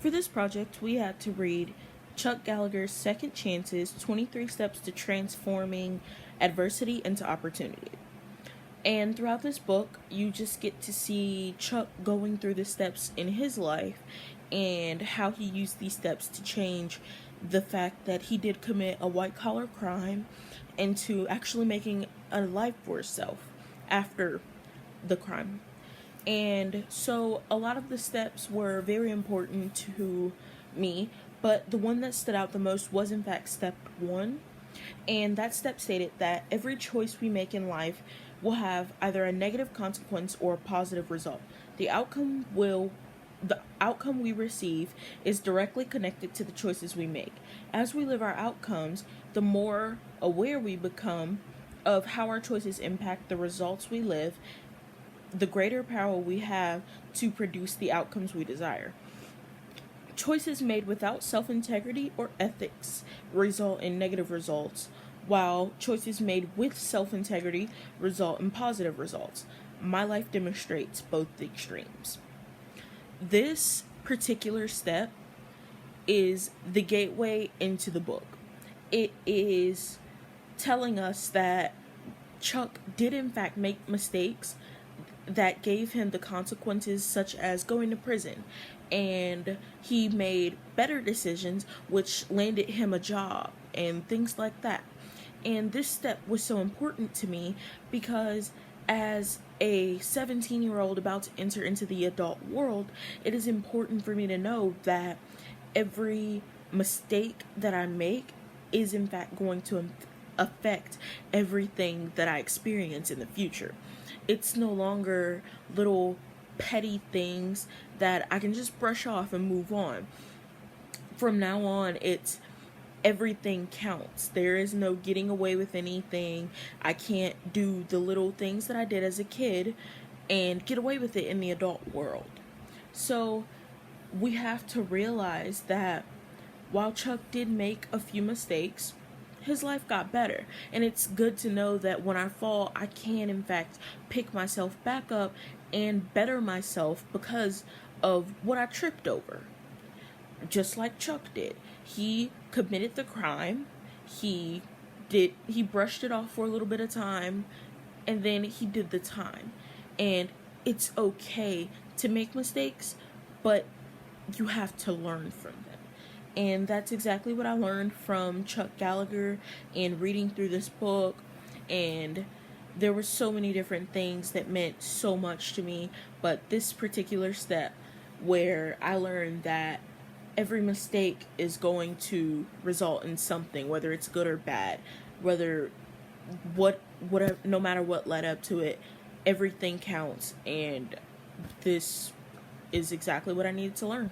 For this project, we had to read Chuck Gallagher's Second Chances 23 Steps to Transforming Adversity into Opportunity. And throughout this book, you just get to see Chuck going through the steps in his life and how he used these steps to change the fact that he did commit a white-collar crime into actually making a life for himself after the crime. And so a lot of the steps were very important to me, but the one that stood out the most was in fact step 1. And that step stated that every choice we make in life will have either a negative consequence or a positive result. The outcome we receive is directly connected to the choices we make. As we live our outcomes, the more aware we become of how our choices impact the results we live, the greater power we have to produce the outcomes we desire. Choices made without self-integrity or ethics result in negative results, while choices made with self-integrity result in positive results. My life demonstrates both the extremes. This particular step is the gateway into the book. It is telling us that Chuck did in fact make mistakes that gave him the consequences, such as going to prison, and he made better decisions which landed him a job and things like that. And this step was so important to me because as a 17-year-old about to enter into the adult world, it is important for me to know that every mistake that I make is in fact going to affect everything that I experience in the future. It's no longer little petty things that I can just brush off and move on. From now on, it's everything counts. There is no getting away with anything. I can't do the little things that I did as a kid and get away with it in the adult world. So we have to realize that while Chuck did make a few mistakes, his life got better. And it's good to know that when I fall, I can in fact pick myself back up and better myself because of what I tripped over. Just like Chuck did. He committed the crime, he brushed it off for a little bit of time, and then he did the time. And it's okay to make mistakes, but you have to learn from them. And that's exactly what I learned from Chuck Gallagher and reading through this book. And there were so many different things that meant so much to me. But this particular step where I learned that every mistake is going to result in something, whether it's good or bad, whatever, no matter what led up to it, everything counts. And this is exactly what I needed to learn.